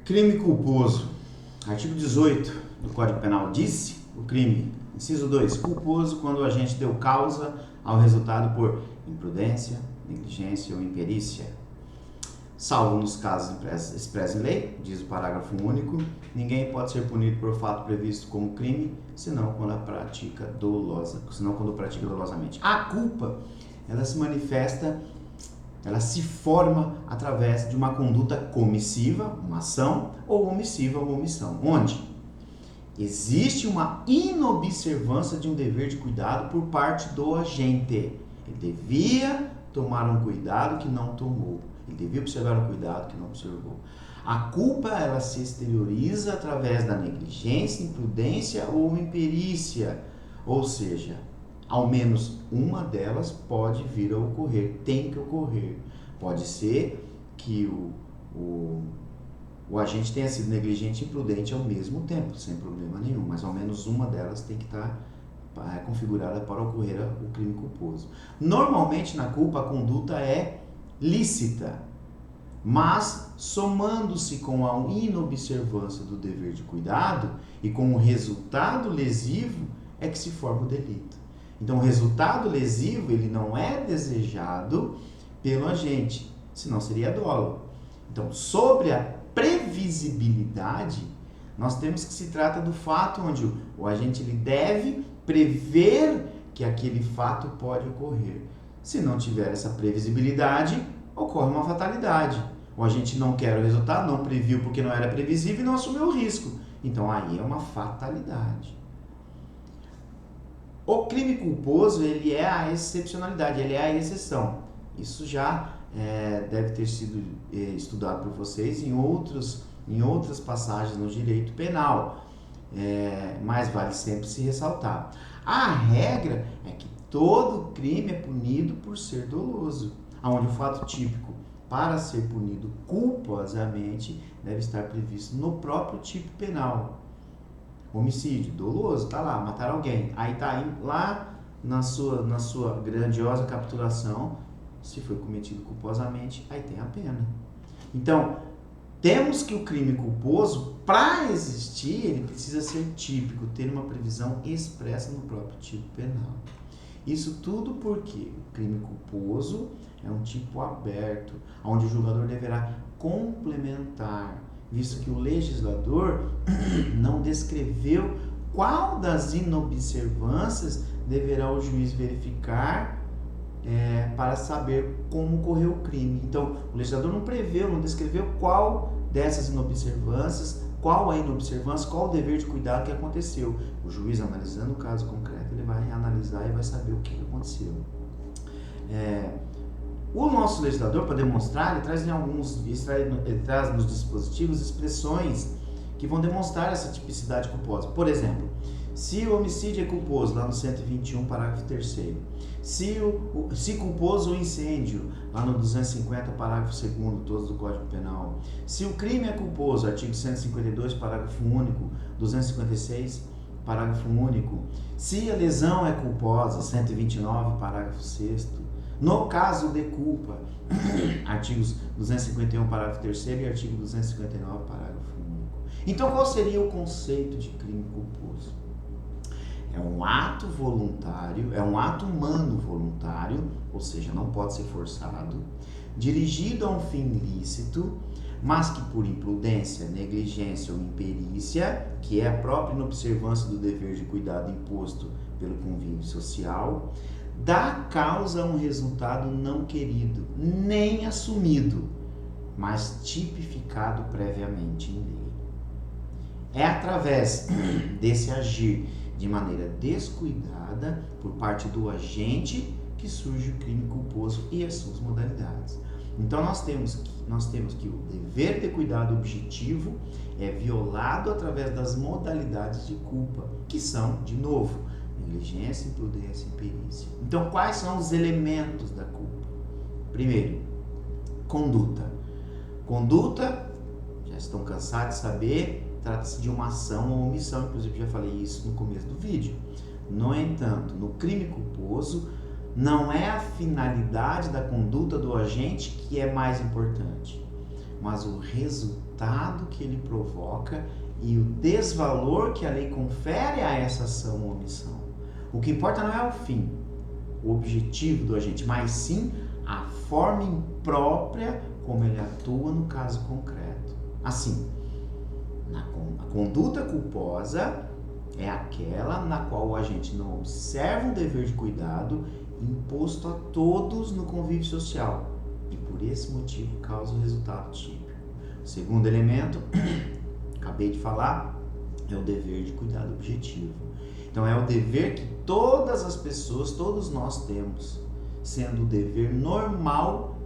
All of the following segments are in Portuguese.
Crime culposo. Artigo 18 do Código Penal disse o crime, inciso 2, culposo quando o agente deu causa ao resultado por imprudência, negligência ou imperícia. Salvo nos casos expressos em lei, diz o parágrafo único, ninguém pode ser punido por fato previsto como crime, senão quando pratica dolosamente. A culpa, ela se manifesta, ela se forma através de uma conduta comissiva, uma ação, ou omissiva, uma omissão. Onde existe uma inobservância de um dever de cuidado por parte do agente. Ele devia tomar um cuidado que não tomou. Ele devia observar um cuidado que não observou. A culpa, ela se exterioriza através da negligência, imprudência ou imperícia. Ou seja, ao menos uma delas pode vir a ocorrer, tem que ocorrer. Pode ser que o agente tenha sido negligente e imprudente ao mesmo tempo, sem problema nenhum, mas ao menos uma delas tem que estar configurada para ocorrer o crime culposo. Normalmente na culpa a conduta é lícita, mas somando-se com a inobservância do dever de cuidado e com o resultado lesivo é que se forma o delito. Então o resultado lesivo ele não é desejado pelo agente, senão seria dolo. Então sobre a previsibilidade, nós temos que se trata do fato onde o agente ele deve prever que aquele fato pode ocorrer. Se não tiver essa previsibilidade, ocorre uma fatalidade. O agente não quer o resultado, não previu porque não era previsível e não assumiu o risco. Então aí é uma fatalidade. O crime culposo, ele é a excepcionalidade, ele é a exceção. Isso já deve ter sido estudado por vocês em outras passagens no direito penal. Mas vale sempre se ressaltar. A regra é que todo crime é punido por ser doloso, onde o fato típico, para ser punido culposamente, deve estar previsto no próprio tipo penal. Homicídio, doloso, tá lá, matar alguém. Aí tá lá na sua grandiosa capturação, se foi cometido culposamente, aí tem a pena. Então, temos que o crime culposo, para existir, ele precisa ser típico, ter uma previsão expressa no próprio tipo penal. Isso tudo porque o crime culposo é um tipo aberto, onde o julgador deverá complementar, visto que o legislador não descreveu qual das inobservâncias deverá o juiz verificar para saber como ocorreu o crime. Então, o legislador não preveu, não descreveu qual dessas inobservâncias, qual a inobservância, qual o dever de cuidado que aconteceu. O juiz, analisando o caso concreto, ele vai analisar e vai saber o que aconteceu. O nosso legislador, para demonstrar, ele traz nos dispositivos expressões que vão demonstrar essa tipicidade culposa. Por exemplo, se o homicídio é culposo, lá no 121, parágrafo 3º. Se culposo o incêndio, lá no 250, parágrafo 2º, todos do Código Penal. Se o crime é culposo, artigo 152, parágrafo único, 256, parágrafo único. Se a lesão é culposa, 129, parágrafo 6º. No caso de culpa, artigos 251, parágrafo 3º e artigo 259, parágrafo único. Então, qual seria o conceito de crime culposo? É um ato voluntário, é um ato humano voluntário, ou seja, não pode ser forçado, dirigido a um fim lícito, mas que por imprudência, negligência ou imperícia, que é a própria inobservância do dever de cuidado imposto pelo convívio social, dá causa a um resultado não querido, nem assumido, mas tipificado previamente em lei. É através desse agir de maneira descuidada por parte do agente que surge o crime culposo e as suas modalidades. Então nós temos que o dever de cuidado objetivo é violado através das modalidades de culpa, que são, de novo, negligência, imprudência e imperícia. Então, quais são os elementos da culpa? Primeiro, conduta. Conduta, já estão cansados de saber, trata-se de uma ação ou omissão, inclusive já falei isso no começo do vídeo. No entanto, no crime culposo, não é a finalidade da conduta do agente que é mais importante, mas o resultado resultado que ele provoca e o desvalor que a lei confere a essa ação ou omissão. O que importa não é o fim, o objetivo do agente, mas sim a forma imprópria como ele atua no caso concreto. Assim, a conduta culposa é aquela na qual o agente não observa um dever de cuidado imposto a todos no convívio social e por esse motivo causa o resultado típico. O segundo elemento, acabei de falar, é o dever de cuidado objetivo. Então é o dever que todas as pessoas, todos nós temos, sendo o dever normal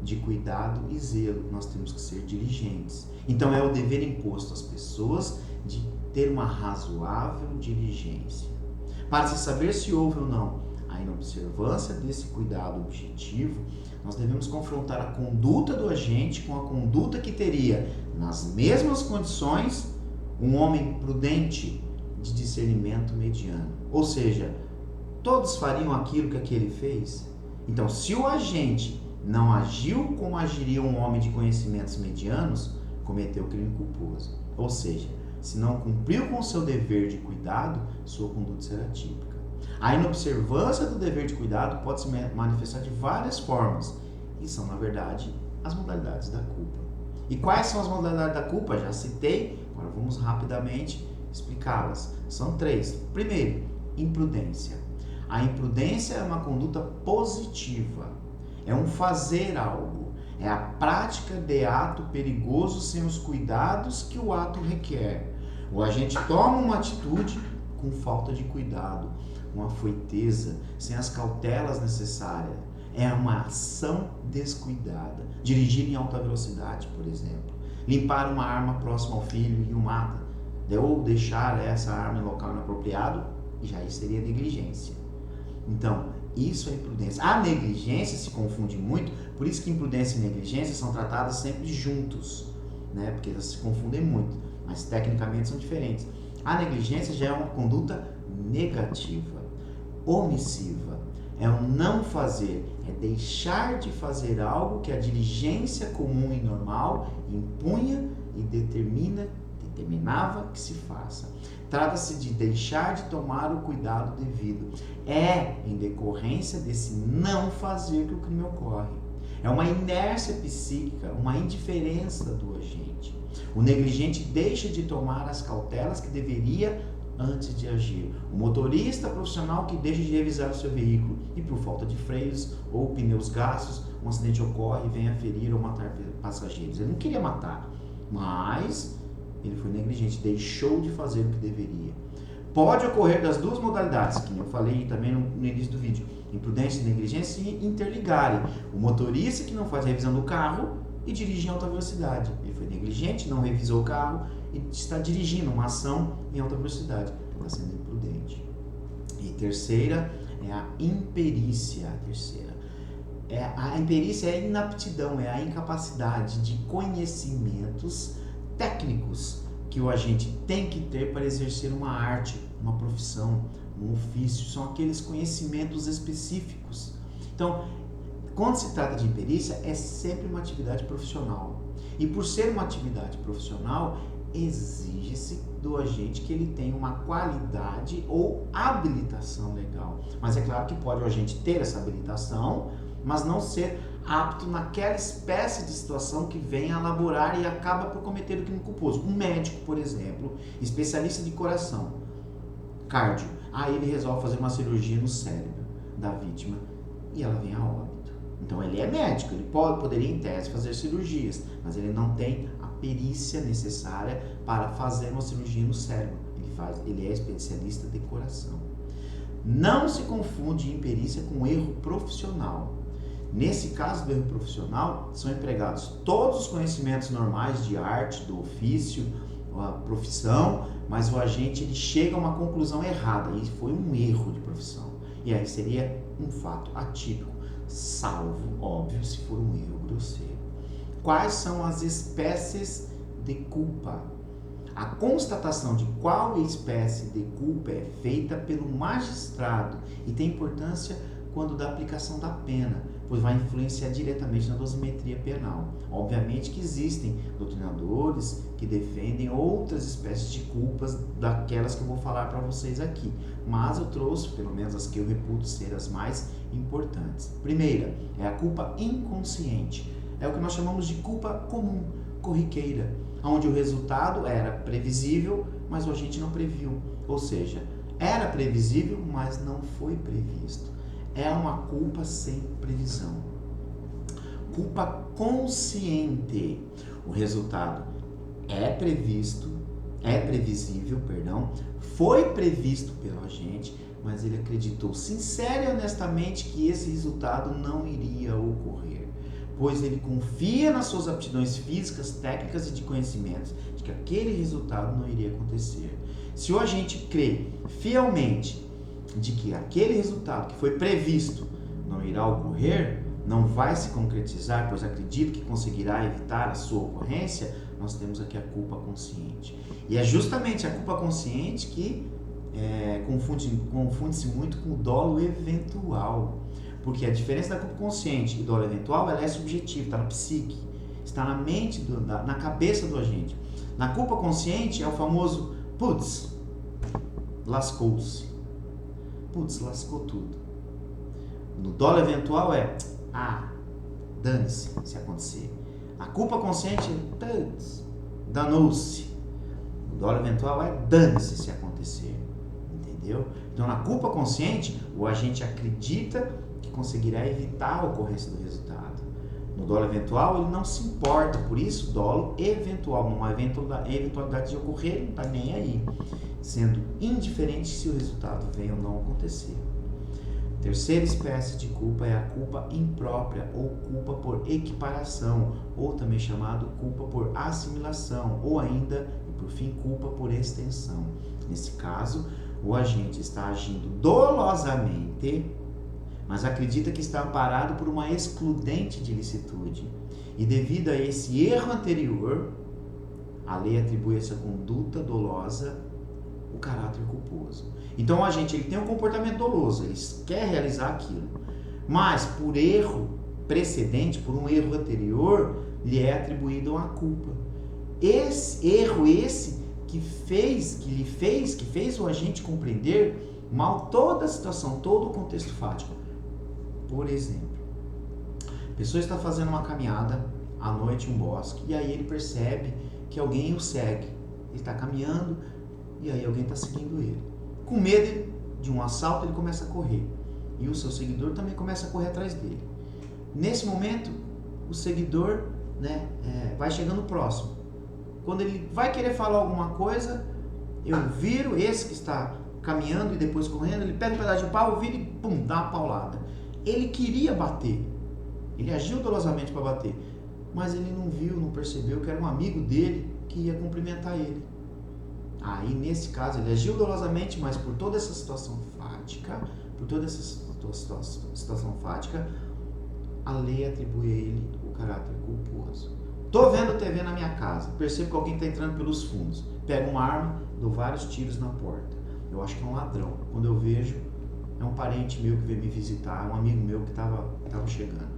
de cuidado e zelo. Nós temos que ser diligentes. Então é o dever imposto às pessoas de ter uma razoável diligência. Para se saber se houve ou não a inobservância desse cuidado objetivo, nós devemos confrontar a conduta do agente com a conduta que teria, nas mesmas condições, um homem prudente de discernimento mediano. Ou seja, todos fariam aquilo que aquele fez? Então, se o agente não agiu como agiria um homem de conhecimentos medianos, cometeu crime culposo. Ou seja, se não cumpriu com o seu dever de cuidado, sua conduta será típica. A inobservância do dever de cuidado pode se manifestar de várias formas, e são, na verdade, as modalidades da culpa. E quais são as modalidades da culpa? Já citei, agora vamos rapidamente explicá-las. São 3. Primeiro, imprudência. A imprudência é uma conduta positiva, é um fazer algo, é a prática de ato perigoso sem os cuidados que o ato requer. O agente toma uma atitude com falta de cuidado, com afoiteza, sem as cautelas necessárias. É uma ação descuidada. Dirigir em alta velocidade, por exemplo. Limpar uma arma próxima ao filho e o mata. Ou deixar essa arma em local inapropriado, já seria negligência. Então, isso é imprudência. A negligência se confunde muito, por isso que imprudência e negligência são tratadas sempre juntos, né? Porque elas se confundem muito, mas tecnicamente são diferentes. A negligência já é uma conduta negativa, omissiva. É o não fazer, é deixar de fazer algo que a diligência comum e normal impunha e determinava que se faça. Trata-se de deixar de tomar o cuidado devido. É em decorrência desse não fazer que o crime ocorre. É uma inércia psíquica, uma indiferença do agente. O negligente deixa de tomar as cautelas que deveria antes de agir. O motorista profissional que deixa de revisar o seu veículo e por falta de freios ou pneus gastos, um acidente ocorre e vem a ferir ou matar passageiros. Ele não queria matar, mas ele foi negligente, deixou de fazer o que deveria. Pode ocorrer das duas modalidades, que eu falei também no início do vídeo, imprudência e negligência se interligarem. O motorista que não faz a revisão do carro e dirige em alta velocidade. Ele foi negligente, não revisou o carro e está dirigindo uma ação em alta velocidade. Está sendo imprudente. E terceira é a imperícia. A imperícia é a inaptidão, é a incapacidade de conhecimentos técnicos que o agente tem que ter para exercer uma arte, uma profissão, um ofício. São aqueles conhecimentos específicos. Então, quando se trata de imperícia, é sempre uma atividade profissional. E por ser uma atividade profissional, exige-se do agente que ele tenha uma qualidade ou habilitação legal. Mas é claro que pode o agente ter essa habilitação, mas não ser apto naquela espécie de situação que vem a elaborar e acaba por cometer o crime culposo. Um médico, por exemplo, especialista de coração, cardio, aí ele resolve fazer uma cirurgia no cérebro da vítima e ela vem a óbito. Então ele é médico, ele poderia em tese fazer cirurgias, mas ele não tem a perícia necessária para fazer uma cirurgia no cérebro. Ele é especialista de coração. Não se confunde imperícia com erro profissional. Nesse caso do erro profissional, são empregados todos os conhecimentos normais de arte, do ofício, a profissão, mas o agente ele chega a uma conclusão errada e foi um erro de profissão. E aí seria um fato atípico, salvo, óbvio, se for um erro grosseiro. Quais são as espécies de culpa? A constatação de qual espécie de culpa é feita pelo magistrado e tem importância quando da aplicação da pena, pois vai influenciar diretamente na dosimetria penal. Obviamente que existem doutrinadores que defendem outras espécies de culpas daquelas que eu vou falar para vocês aqui, mas eu trouxe pelo menos as que eu reputo ser as mais importantes. Primeira é a culpa inconsciente, é o que nós chamamos de culpa comum, corriqueira, onde o resultado era previsível, mas o agente não previu, ou seja, era previsível, mas não foi previsto. É uma culpa sem previsão. Culpa consciente. O resultado é previsível, foi previsto pelo agente, mas ele acreditou sincera e honestamente que esse resultado não iria ocorrer, pois ele confia nas suas aptidões físicas, técnicas e de conhecimentos de que aquele resultado não iria acontecer. Se o agente crê fielmente de que aquele resultado que foi previsto não irá ocorrer, não vai se concretizar, pois acredita que conseguirá evitar a sua ocorrência, nós temos aqui a culpa consciente. E é justamente a culpa consciente que confunde-se muito com o dolo eventual. Porque a diferença da culpa consciente e dolo eventual, ela é subjetiva, está na psique, está na mente, na cabeça do agente. Na culpa consciente é o famoso putz, lascou-se. Putz, lascou tudo. No dolo eventual é dane-se se acontecer. A culpa consciente é putz, danou-se. O dolo eventual é dane-se se acontecer. Entendeu? Então na culpa consciente, o agente acredita que conseguirá evitar a ocorrência do resultado. No dolo eventual, ele não se importa, por isso, dolo eventual, numa eventualidade de ocorrer, ele não está nem aí, sendo indiferente se o resultado vem ou não acontecer. Terceira espécie de culpa é a culpa imprópria, ou culpa por equiparação, ou também chamado culpa por assimilação, ou ainda, e por fim, culpa por extensão. Nesse caso, o agente está agindo dolosamente, mas acredita que está amparado por uma excludente de ilicitude. E devido a esse erro anterior, a lei atribui a essa conduta dolosa o caráter culposo. Então o agente ele tem um comportamento doloso, ele quer realizar aquilo, mas por erro precedente, por um erro anterior, lhe é atribuído uma culpa. Esse erro que fez o agente compreender mal toda a situação, todo o contexto fático. Por exemplo, a pessoa está fazendo uma caminhada à noite em um bosque e aí ele percebe que alguém o segue. Ele está caminhando e aí alguém está seguindo ele. Com medo de um assalto, ele começa a correr. E o seu seguidor também começa a correr atrás dele. Nesse momento, o seguidor vai chegando próximo. Quando ele vai querer falar alguma coisa, eu viro, esse que está caminhando e depois correndo, ele pega um pedaço de pau, vira e pum, dá uma paulada. Ele queria bater, ele agiu dolosamente para bater, mas ele não viu, não percebeu que era um amigo dele que ia cumprimentar ele. Aí nesse caso ele agiu dolosamente, mas por toda essa situação fática, a lei atribui a ele o caráter culposo. Tô vendo TV na minha casa, percebo que alguém está entrando pelos fundos, pego uma arma, dou vários tiros na porta. Eu acho que é um ladrão. Quando eu vejo, é um parente meu que veio me visitar, um amigo meu que estava chegando.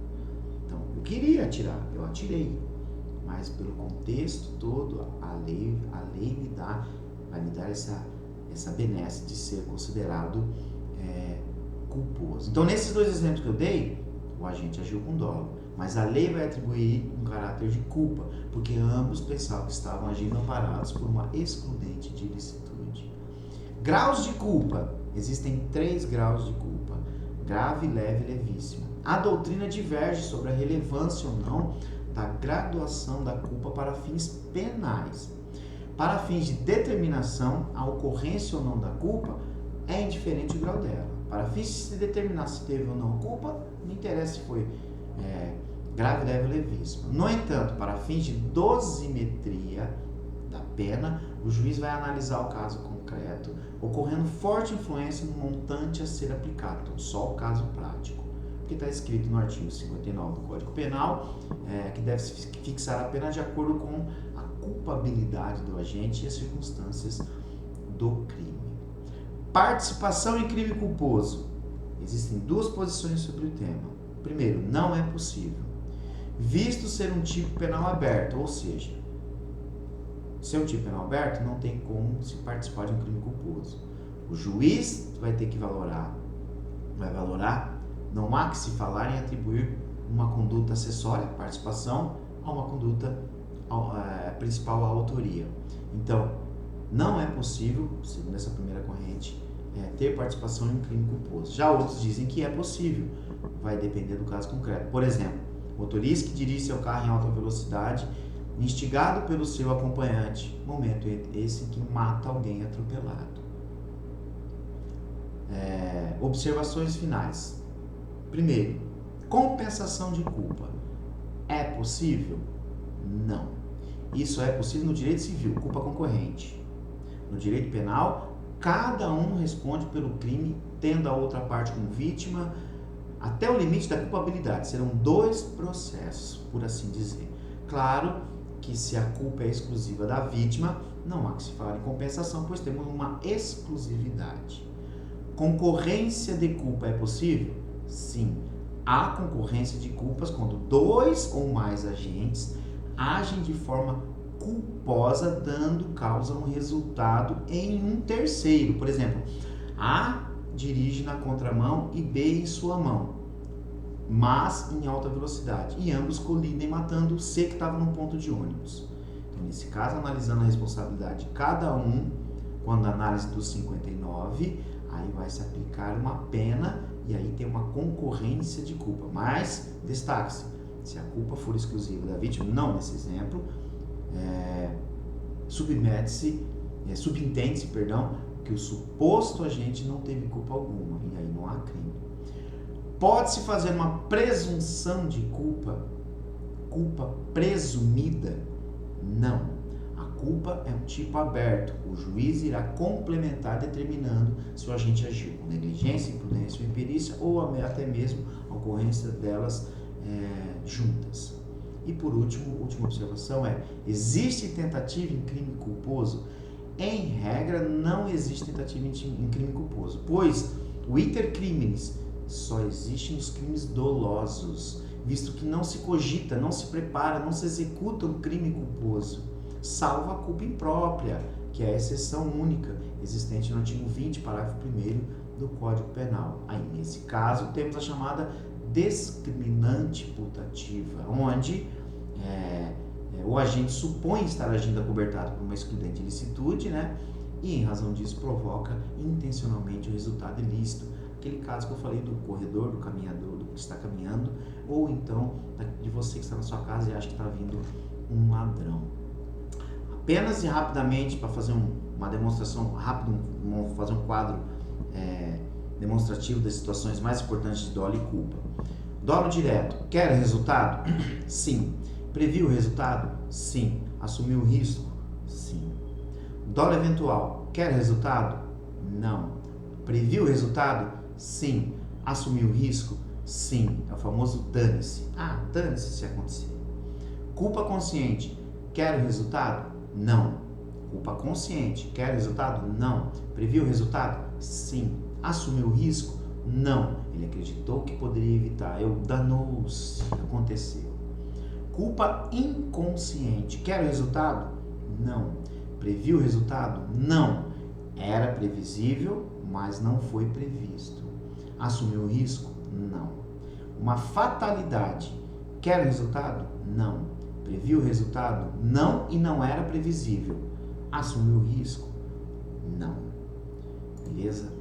Então, eu queria atirar, eu atirei. Mas pelo contexto todo, a lei vai me dar essa benesse de ser considerado culposo. Então, nesses dois exemplos que eu dei, o agente agiu com dolo, mas a lei vai atribuir um caráter de culpa, porque ambos pensavam que estavam agindo amparados por uma excludente de ilicitude. Graus de culpa. Existem 3 graus de culpa: grave, leve e levíssima. A doutrina diverge sobre a relevância ou não da graduação da culpa para fins penais. Para fins de determinação, a ocorrência ou não da culpa é indiferente o grau dela. Para fins de determinar se teve ou não culpa, não interessa se foi grave, leve ou levíssima. No entanto, para fins de dosimetria da pena, o juiz vai analisar o caso concreto, ocorrendo forte influência no montante a ser aplicado. Então, só o caso prático. Porque está escrito no artigo 59 do Código Penal que deve-se fixar a pena de acordo com a culpabilidade do agente e as circunstâncias do crime. Participação em crime culposo. Existem 2 posições sobre o tema. Primeiro, não é possível. Visto ser um tipo penal aberto, ou seja, ser um tipo penal aberto, não tem como se participar de um crime culposo. O juiz vai ter que valorar, não há que se falar em atribuir uma conduta acessória, participação, a uma conduta principal, a autoria. Então, não é possível, segundo essa primeira corrente, ter participação em um crime culposo. Já outros dizem que é possível, vai depender do caso concreto. Por exemplo, motorista que dirige seu carro em alta velocidade, instigado pelo seu acompanhante, momento esse em que mata alguém atropelado. Observações finais. Primeiro, compensação de culpa. É possível? Não. Isso é possível no direito civil, culpa concorrente. No direito penal, cada um responde pelo crime, tendo a outra parte como vítima, até o limite da culpabilidade. Serão 2 processos, por assim dizer. Claro que se a culpa é exclusiva da vítima, não há que se falar em compensação, pois temos uma exclusividade. Concorrência de culpa é possível? Sim. Há concorrência de culpas quando 2 ou mais agentes agem de forma culposa, dando causa a um resultado em um terceiro. Por exemplo, A dirige na contramão e B em sua mão, mas em alta velocidade, e ambos colidem matando o C que estava no ponto de ônibus. Então, nesse caso, analisando a responsabilidade de cada um, quando a análise dos 59, aí vai se aplicar uma pena e aí tem uma concorrência de culpa. Mas, destaque-se, se a culpa for exclusiva da vítima, não nesse exemplo, subentende-se, que o suposto agente não teve culpa alguma, e aí não há crime. Pode-se fazer uma presunção de culpa presumida? Não. A culpa é um tipo aberto. O juiz irá complementar determinando se o agente agiu com negligência, imprudência ou imperícia, ou até mesmo a ocorrência delas juntas. E por último, última observação existe tentativa em crime culposo? Em regra, não existe tentativa em crime culposo, pois o iter criminis só existe nos crimes dolosos, visto que não se cogita, não se prepara, não se executa um crime culposo, salvo a culpa imprópria, que é a exceção única existente no artigo 20, parágrafo 1º do Código Penal. Aí, nesse caso, temos a chamada discriminante putativa, onde o agente supõe estar agindo acobertado por uma excludente ilicitude, e em razão disso provoca intencionalmente o resultado ilícito. Aquele caso que eu falei do corredor, do caminhador, do que está caminhando, ou então de você que está na sua casa e acha que está vindo um ladrão. Apenas e rapidamente, para fazer uma demonstração rápida, fazer um quadro demonstrativo das situações mais importantes de dolo e culpa. Dolo direto, quer resultado? Sim. Previu o resultado? Sim. Assumiu o risco? Sim. Dolo eventual, quer resultado? Não. Previu o resultado? Sim. Assumiu o risco? Sim. É o famoso dane-se. Dane-se se acontecer. Culpa consciente, quer o resultado? Não. Culpa consciente, quer o resultado? Não. Previu o resultado? Sim. Assumiu o risco? Não. Ele acreditou que poderia evitar. Danou-se. Aconteceu. Culpa inconsciente, quer o resultado? Não. Previu o resultado? Não. Era previsível, mas não foi previsto. Assumiu o risco? Não. Uma fatalidade, quer o resultado? Não. Previu o resultado? Não, e não era previsível. Assumiu o risco? Não. Beleza?